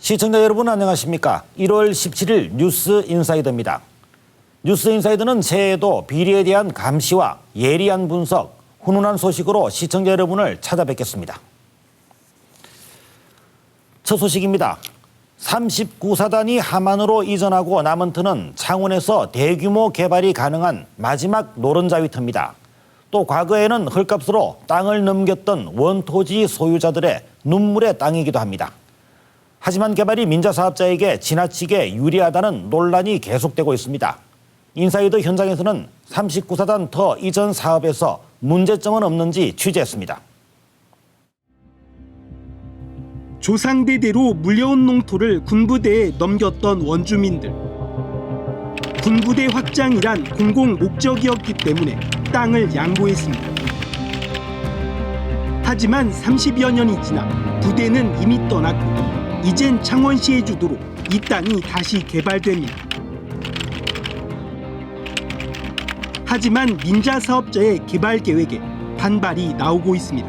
시청자 여러분 안녕하십니까? 1월 17일 뉴스 인사이드입니다. 뉴스 인사이드는 새해에도 비리에 대한 감시와 예리한 분석, 훈훈한 소식으로 시청자 여러분을 찾아뵙겠습니다. 첫 소식입니다. 39사단이 함안으로 이전하고 남은 터는 창원에서 대규모 개발이 가능한 마지막 노른자위 터입니다. 또 과거에는 헐값으로 땅을 넘겼던 원토지 소유자들의 눈물의 땅이기도 합니다. 하지만 개발이 민자사업자에게 지나치게 유리하다는 논란이 계속되고 있습니다. 인사이드 현장에서는 39사단 터 이전 사업에서 문제점은 없는지 취재했습니다. 조상대대로 물려온 농토를 군부대에 넘겼던 원주민들. 군부대 확장이란 공공 목적이었기 때문에 땅을 양보했습니다. 하지만 30여 년이 지나 부대는 이미 떠났고 이젠 창원시의 주도로 이 땅이 다시 개발됩니다. 하지만 민자 사업자의 개발 계획에 반발이 나오고 있습니다.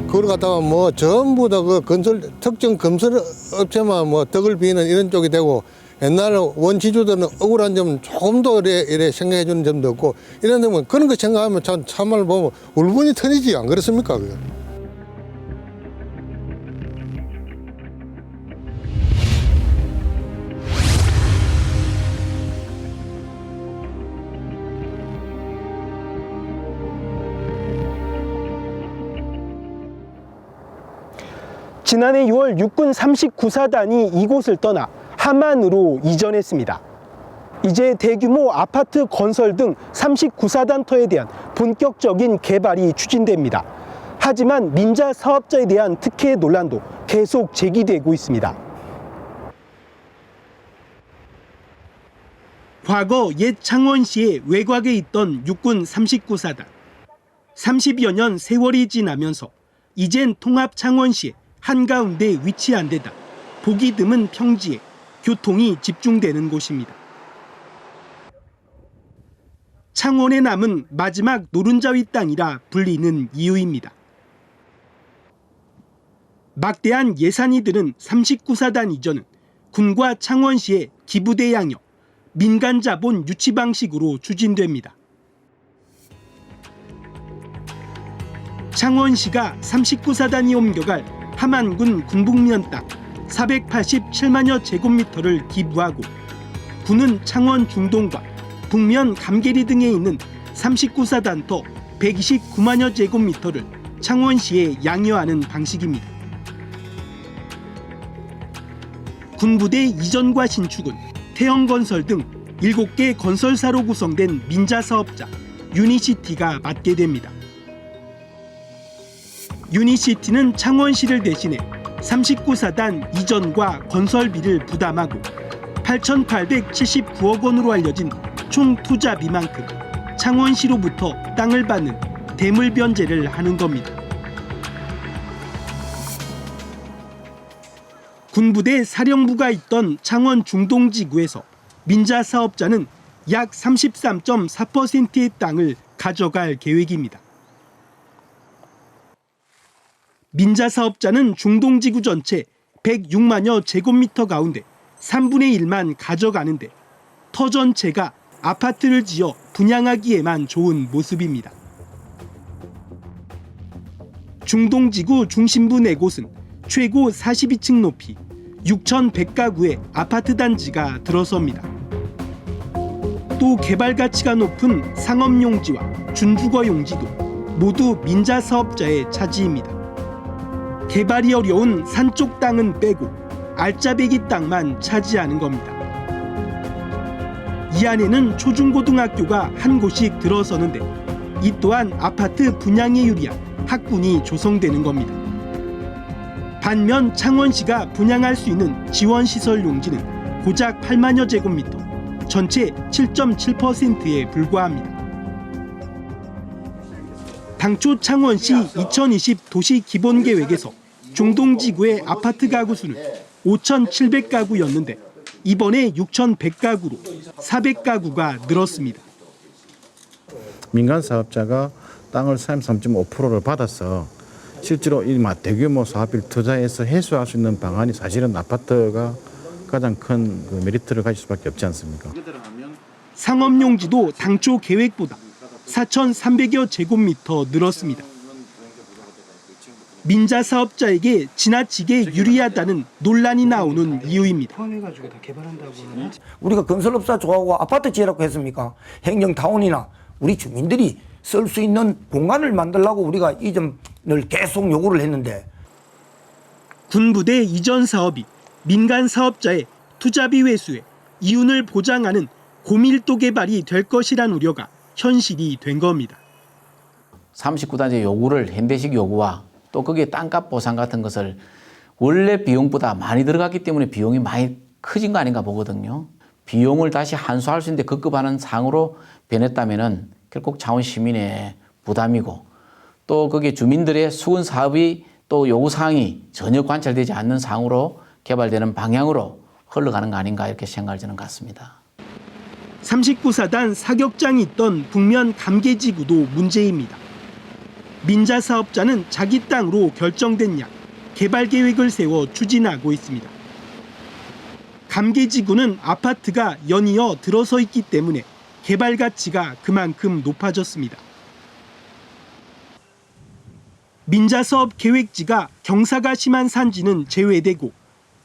그걸 갖다가 뭐 전부 다 그 특정 건설 업체만 뭐 덕을 비는 이런 쪽이 되고 옛날 원지주들은 억울한 점 조금 더 이래 생각해 주는 점도 없고 이런 점은 그런 거 생각하면 참말 보면 울분이 터지지 안 그렇습니까? 그거? 지난해 6월 육군 39사단이 이곳을 떠나 함안으로 이전했습니다. 이제 대규모 아파트 건설 등 39사단 터에 대한 본격적인 개발이 추진됩니다. 하지만 민자 사업자에 대한 특혜 논란도 계속 제기되고 있습니다. 과거 옛 창원시의 외곽에 있던 육군 39사단. 30여 년 세월이 지나면서 이젠 통합 창원시에 한가운데 위치한 데다 보기 드문 평지에 교통이 집중되는 곳입니다. 창원에 남은 마지막 노른자위 땅이라 불리는 이유입니다. 막대한 예산이 드는 39사단 이전은 군과 창원시의 기부대 양역, 민간 자본 유치 방식으로 추진됩니다. 창원시가 39사단이 옮겨갈 함안군 군북면 땅 487만여 제곱미터를 기부하고 군은 창원 중동과 북면 감계리 등에 있는 39사단 터 129만여 제곱미터를 창원시에 양여하는 방식입니다. 군부대 이전과 신축은 태영건설 등 7개 건설사로 구성된 민자사업자 유니시티가 맡게 됩니다. 유니시티는 창원시를 대신해 39사단 이전과 건설비를 부담하고 8,879억 원으로 알려진 총 투자비만큼 창원시로부터 땅을 받는 대물 변제를 하는 겁니다. 군부대 사령부가 있던 창원 중동지구에서 민자 사업자는 약 33.4%의 땅을 가져갈 계획입니다. 민자 사업자는 중동지구 전체 106만여 제곱미터 가운데 3분의 1만 가져가는데 터 전체가 아파트를 지어 분양하기에만 좋은 모습입니다. 중동지구 중심부 4곳은 최고 42층 높이 6,100가구의 아파트 단지가 들어섭니다. 또 개발 가치가 높은 상업용지와 준주거 용지도 모두 민자 사업자의 차지입니다. 개발이 어려운 산쪽 땅은 빼고 알짜배기 땅만 차지하는 겁니다. 이 안에는 초중고등학교가 한 곳씩 들어서는데 이 또한 아파트 분양에 유리한 학군이 조성되는 겁니다. 반면 창원시가 분양할 수 있는 지원시설 용지는 고작 8만여 제곱미터, 전체 7.7%에 불과합니다. 당초 창원시 2020 도시기본계획에서 중동지구의 아파트 가구 수는 5,700가구였는데 이번에 6,100가구로 400가구가 늘었습니다. 민간 사업자가 땅을 33.5%를 받아서 실제로 이 대규모 사업비를 투자해서 해소할 수 있는 방안이 사실은 아파트가 가장 큰 그 메리트를 가질 수밖에 없지 않습니까? 상업용지도 당초 계획보다 4,300여 제곱미터 늘었습니다. 민자 사업자에게 지나치게 유리하다는 논란이 나오는 이유입니다. 우리가 건설업사 좋아하고 아파트 지으라고 했습니까? 행정타운이나 우리 주민들이 쓸 수 있는 공간을 만들려고 우리가 이 점을 계속 요구를 했는데 군부대 이전 사업이 민간 사업자의 투자비 회수에 이윤을 보장하는 고밀도 개발이 될 것이란 우려가 현실이 된 겁니다. 39단지 요구를 현대식 요구와 또 거기에 땅값 보상 같은 것을 원래 비용보다 많이 들어갔기 때문에 비용이 많이 커진 거 아닌가 보거든요. 비용을 다시 환수할 수 있는데 급급하는 상으로 변했다면은 결국 창원 시민의 부담이고 또 거기에 주민들의 수건 사업이 또 요구 사항이 전혀 관찰되지 않는 상으로 개발되는 방향으로 흘러가는 거 아닌가 이렇게 생각을 저는 갖습니다. 39사단 사격장이 있던 북면 감계지구도 문제입니다. 민자 사업자는 자기 땅으로 결정된 양 개발 계획을 세워 추진하고 있습니다. 감계지구는 아파트가 연이어 들어서 있기 때문에 개발 가치가 그만큼 높아졌습니다. 민자 사업 계획지가 경사가 심한 산지는 제외되고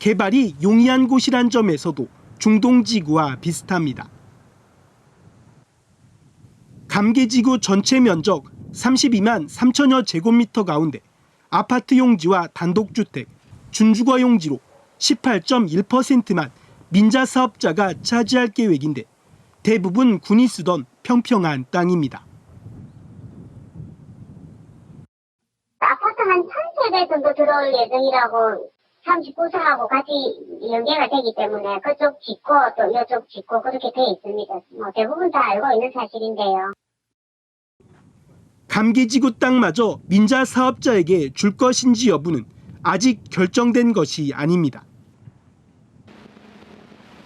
개발이 용이한 곳이란 점에서도 중동지구와 비슷합니다. 감계지구 전체 면적 32만 3천여 제곱미터 가운데 아파트 용지와 단독주택, 준주거 용지로 18.1%만 민자 사업자가 차지할 계획인데 대부분 군이 쓰던 평평한 땅입니다. 아파트 한 1,300 정도 들어올 예정이라고 39사하고 같이 연계가 되기 때문에 그쪽 짓고 또 이쪽 짓고 그렇게 돼 있습니다. 대부분 다 알고 있는 사실인데요. 감계지구 땅마저 민자 사업자에게 줄 것인지 여부는 아직 결정된 것이 아닙니다.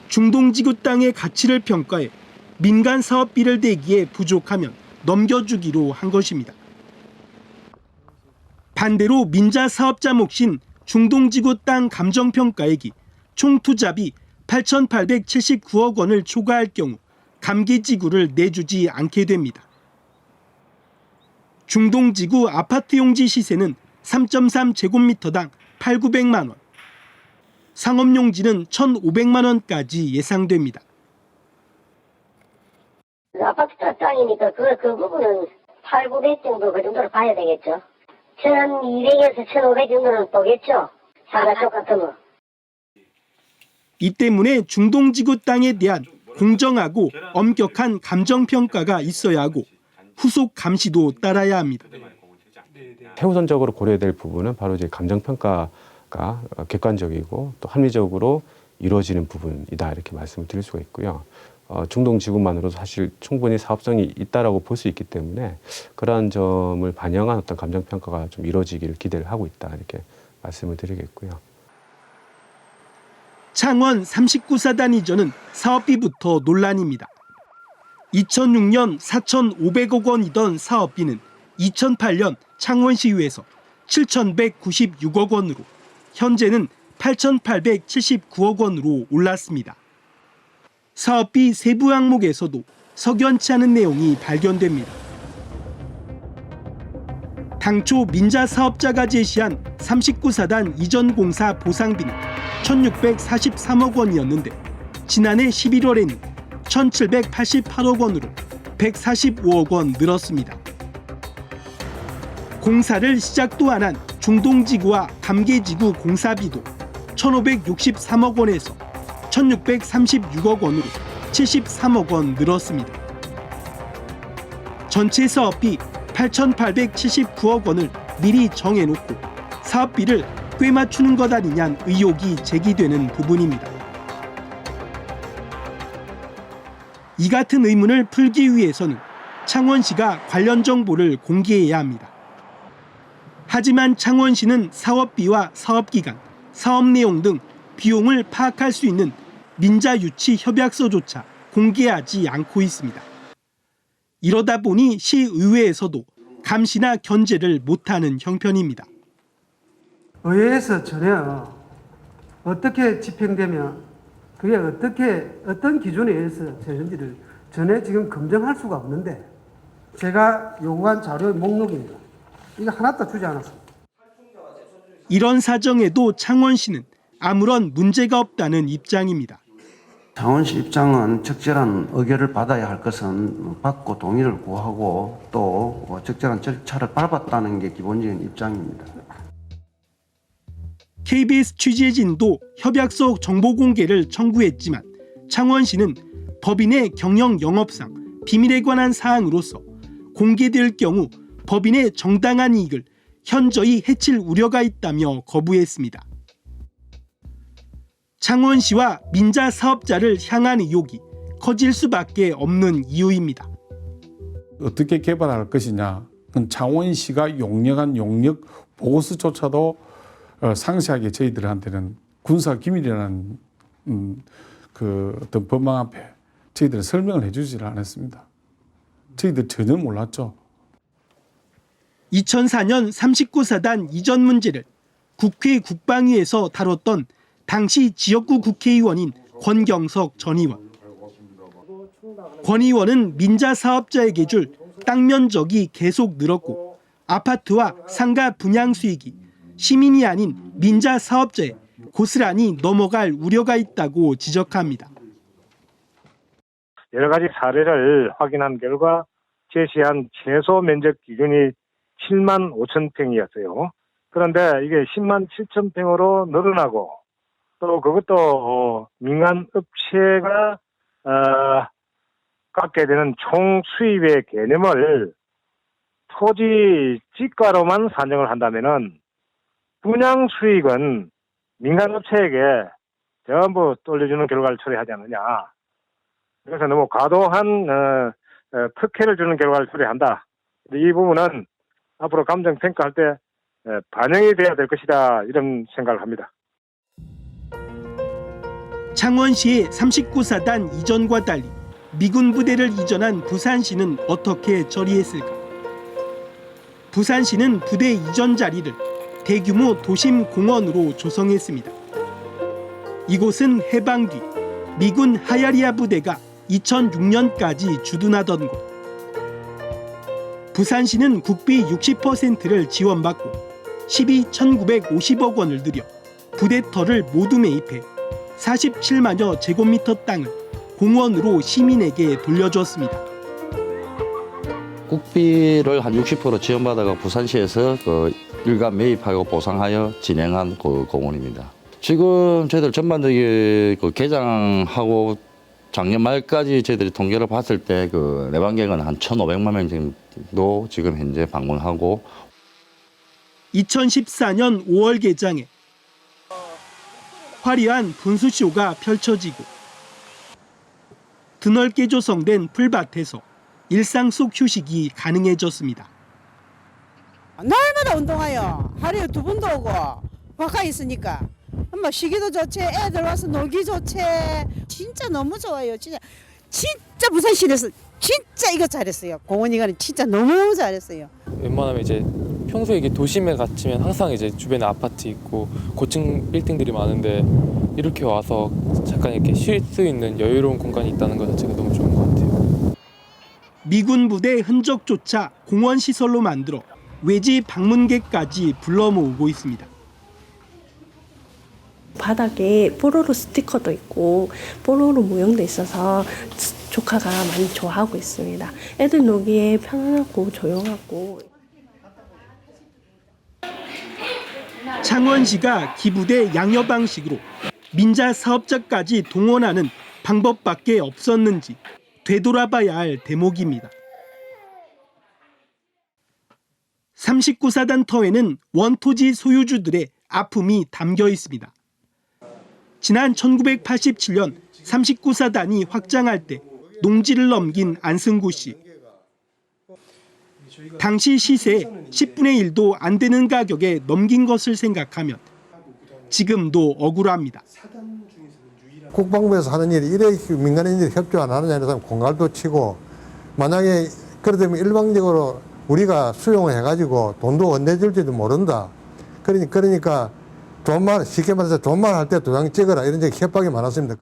중동지구 땅의 가치를 평가해 민간 사업비를 대기에 부족하면 넘겨주기로 한 것입니다. 반대로 민자 사업자 몫인 중동지구 땅 감정평가액이 총 투자비 8,879억 원을 초과할 경우 감계지구를 내주지 않게 됩니다. 중동지구 아파트 용지 시세는 3.3제곱미터당 8,900만 원, 상업용지는 1,500만 원까지 예상됩니다. 아파트 땅이니까 그 부분은 8,900 정도 그 정도로 봐야 되겠죠. 1,200에서 1,500 정도는 보겠죠. 사가 똑같으면. 이 때문에 중동지구 땅에 대한 공정하고 엄격한 감정평가가 있어야 하고 후속 감시도 따라야 합니다. 최우선적으로 고려해야 될 부분은 바로 이제 감정평가가 객관적이고 또 합리적으로 이루어지는 부분이다 이렇게 말씀을 드릴 수가 있고요. 중동지구만으로도 사실 충분히 사업성이 있다라고 볼 수 있기 때문에 그러한 점을 반영한 어떤 감정평가가 좀 이루어지기를 기대를 하고 있다 이렇게 말씀을 드리겠고요. 창원 39사단 이전은 사업비부터 논란입니다. 2006년 4,500억 원이던 사업비는 2008년 창원시의회에서 7,196억 원으로 현재는 8,879억 원으로 올랐습니다. 사업비 세부 항목에서도 석연치 않은 내용이 발견됩니다. 당초 민자 사업자가 제시한 39사단 이전 공사 보상비는 1,643억 원이었는데 지난해 11월에는 1,788억 원으로 145억 원 늘었습니다. 공사를 시작도 안 한 중동지구와 감계지구 공사비도 1,563억 원에서 1,636억 원으로 73억 원 늘었습니다. 전체 사업비 8,879억 원을 미리 정해놓고 사업비를 꽤 맞추는 것 아니냐는 의혹이 제기되는 부분입니다. 이 같은 의문을 풀기 위해서는 창원시가 관련 정보를 공개해야 합니다. 하지만 창원시는 사업비와 사업기간, 사업 내용 등 비용을 파악할 수 있는 민자 유치 협약서조차 공개하지 않고 있습니다. 이러다 보니 시의회에서도 감시나 견제를 못하는 형편입니다. 의회에서 전혀 어떻게 집행되면 그게 어떤 기준에 의해서 되는지를 전혀 지금 검증할 수가 없는데 제가 요구한 자료의 목록입니다. 이거 하나도 주지 않았습니다. 이런 사정에도 창원시는 아무런 문제가 없다는 입장입니다. 창원시 입장은 적절한 의결을 받아야 할 것은 받고 동의를 구하고 또 적절한 절차를 밟았다는 게 기본적인 입장입니다. KBS 취재진도 협약서 정보 공개를 청구했지만 창원시는 법인의 경영 영업상 비밀에 관한 사항으로서 공개될 경우 법인의 정당한 이익을 현저히 해칠 우려가 있다며 거부했습니다. 창원시와 민자 사업자를 향한 의혹이 커질 수밖에 없는 이유입니다. 어떻게 개발할 것이냐, 창원시가 용역한 용역 보고서조차도 상세하게 저희들한테는 군사 기밀이라는 그 어떤 법망 앞에 저희들은 설명을 해주지를 않았습니다. 저희들 전혀 몰랐죠. 2004년 39사단 이전 문제를 국회 국방위에서 다뤘던 당시 지역구 국회의원인 권경석 전 의원. 권 의원은 민자 사업자에게 줄 땅 면적이 계속 늘었고 아파트와 상가 분양 수익이 시민이 아닌 민자 사업자에 고스란히 넘어갈 우려가 있다고 지적합니다. 여러 가지 사례를 확인한 결과 제시한 최소 면적 기준이 7만 5천 평이었어요. 그런데 이게 10만 7천 평으로 늘어나고 또 그것도 민간 업체가 갖게 되는 총 수입의 개념을 토지 지가로만 산정을 한다면은 분양 수익은 민간 업체에게 전부 돌려주는 결과를 초래하지 않느냐. 그래서 너무 과도한 특혜를 주는 결과를 초래한다. 이 부분은 앞으로 감정평가할 때 반영이 돼야 될 것이다. 이런 생각을 합니다. 창원시의 39사단 이전과 달리 미군 부대를 이전한 부산시는 어떻게 처리했을까? 부산시는 부대 이전 자리를 대규모 도심 공원으로 조성했습니다. 이곳은 해방 뒤 미군 하야리아 부대가 2006년까지 주둔하던 곳. 부산시는 국비 60%를 지원받고 12,950억 원을 들여 부대터를 모두 매입해 47만여 제곱미터 땅을 공원으로 시민에게 돌려주었습니다. 국비를 한 60% 지원받아가 부산시에서 일감 매입하고 보상하여 진행한 공원입니다. 지금 저희들 전반적인 개장하고 작년 말까지 저희들이 통계를 봤을 때 내방객은 한 1,500만 명 정도 지금 현재 방문하고 2014년 5월 개장에 화려한 분수쇼가 펼쳐지고 드넓게 조성된 풀밭에서 일상 속 휴식이 가능해졌습니다. 날마다 운동해요. 하루에 2번도 오고 가까이 있으니까 뭐 쉬기도 좋지, 애들 와서 놀기 좋지. 진짜 너무 좋아요. 진짜 부산시에서 진짜 이거 잘했어요. 공원이가는 진짜 너무 잘했어요. 웬만하면 이제 평소에 이게 도심에 갇히면 항상 이제 주변에 아파트 있고 고층 빌딩들이 많은데 이렇게 와서 잠깐 이렇게 쉴 수 있는 여유로운 공간이 있다는 것 자체가 너무 좋은 것 같아요. 미군 부대 흔적조차 공원 시설로 만들어 외지 방문객까지 불러 모으고 있습니다. 바닥에 뽀로로 스티커도 있고 뽀로로 모형도 있어서 조카가 많이 좋아하고 있습니다. 애들 놀기에 편안하고 조용하고. 창원시가 기부대 양여 방식으로 민자 사업자까지 동원하는 방법밖에 없었는지 되돌아봐야 할 대목입니다. 39사단 터에는 원토지 소유주들의 아픔이 담겨 있습니다. 지난 1987년 39사단이 확장할 때 농지를 넘긴 안승구 씨. 당시 시세의 10분의 1도 안 되는 가격에 넘긴 것을 생각하면 지금도 억울합니다. 국방부에서 하는 일이 이래 민간인들이 협조 안 하느냐 해서 공갈도 치고 만약에 그러다면 일방적으로 우리가 수용을 해가지고 돈도 언제 줄지도 모른다. 그러니까 돈만 쉽게 말해서 돈만 할 때 도장 찍어라 이런 협박이 많았습니다.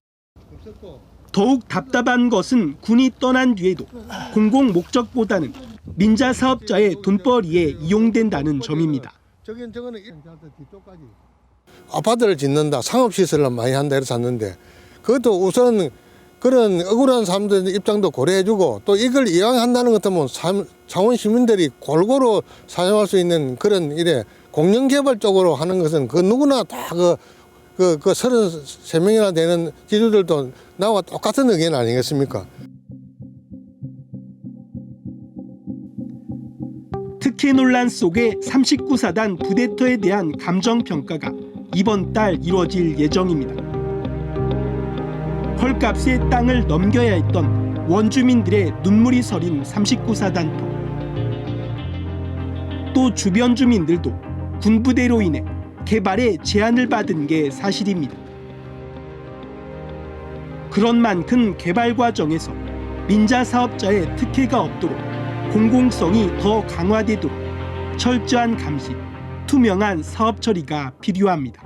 더욱 답답한 것은 군이 떠난 뒤에도 공공 목적보다는 민자 사업자의 돈벌이에 이용된다는 점입니다. 아파트를 짓는다, 상업시설을 많이 한다 이래서 샀는데 그것도 우선 그런 억울한 사람들 입장도 고려해주고 또 이걸 이왕한다는 것 같으면 창원 시민들이 골고루 사용할 수 있는 그런 일에 공영개발 쪽으로 하는 것은 그 누구나 다 그 33명이나 되는 지주들도 나와 똑같은 의견 아니겠습니까? 특혜 논란 속의 39사단 부대터에 대한 감정평가가 이번 달 이루어질 예정입니다. 헐값에 땅을 넘겨야 했던 원주민들의 눈물이 서린 39사단터. 또 주변 주민들도 군부대로 인해 개발에 제한을 받은 게 사실입니다. 그런 만큼 개발 과정에서 민자 사업자의 특혜가 없도록 공공성이 더 강화되도록 철저한 감시, 투명한 사업 처리가 필요합니다.